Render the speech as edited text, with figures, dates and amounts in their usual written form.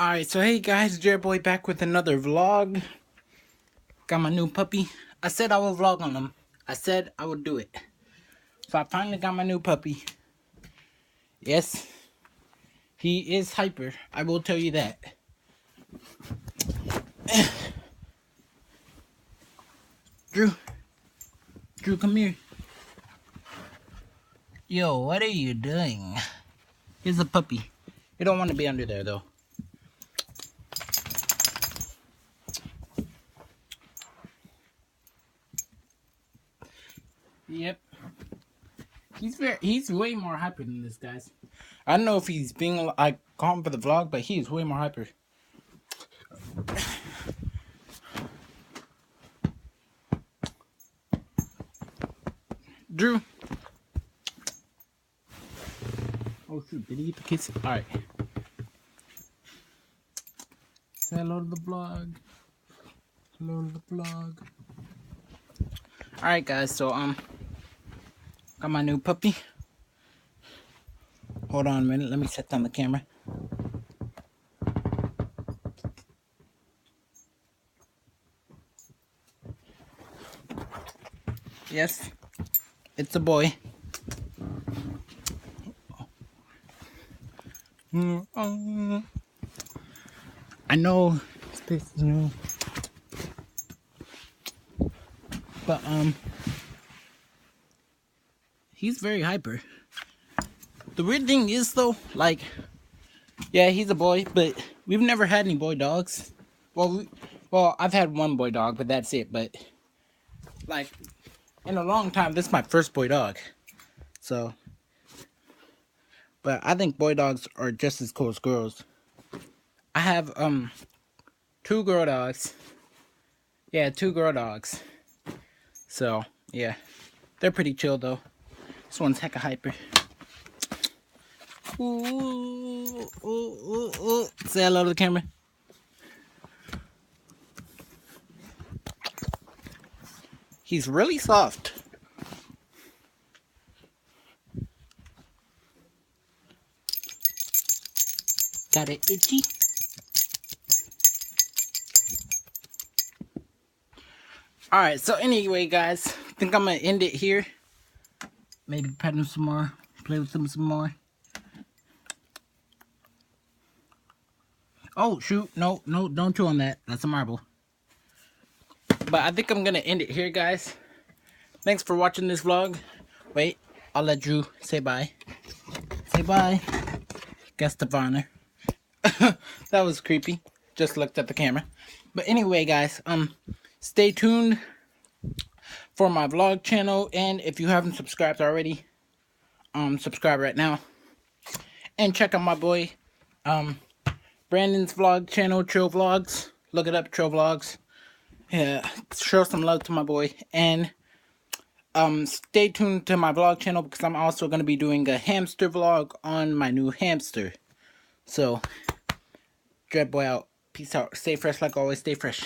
Alright, so hey guys, Jared Boy back with another vlog. Got my new puppy. I said I would vlog on him. I said I would do it. So I finally got my new puppy. Yes, he is hyper. I will tell you that. Drew, come here. Yo, what are you doing? Here's a puppy. You don't want to be under there though. Yep. He's way more hyper than this, guys. I don't know if he's being like calm for the vlog, but he's way more hyper. Drew. Oh shoot, did he eat the kids? Alright. Say hello to the vlog. Hello to the vlog. Alright guys, so got my new puppy. Hold on a minute, let me set down the camera. Yes, it's a boy. I know it's new, but he's very hyper. The weird thing is though, like, yeah, he's a boy, but we've never had any boy dogs. Well, I've had one boy dog, but that's it. But like, in a long time, this is my first boy dog. So, but I think boy dogs are just as cool as girls. I have 2 girl dogs. Yeah, 2 girl dogs. So yeah, they're pretty chill though. This one's hecka hyper. Ooh, ooh, ooh, ooh. Say hello to the camera. He's really soft. Got it itchy. Alright, so anyway guys, I think I'm gonna end it here. Maybe pet him some more, play with him some more. Oh shoot, no, don't chew on that. That's a marble. But I think I'm gonna end it here guys. Thanks for watching this vlog. Wait, I'll let Drew say bye. Say bye. Guest of honor. That was creepy. Just looked at the camera. But anyway guys, stay tuned for my vlog channel, and if you haven't subscribed already, subscribe right now. And check out my boy Brandon's vlog channel, Trill Vlogs. Look it up, Trill Vlogs. Yeah, show some love to my boy. And stay tuned to my vlog channel, because I'm also going to be doing a hamster vlog on my new hamster. So, Dread Boy out. Peace out. Stay fresh like always. Stay fresh.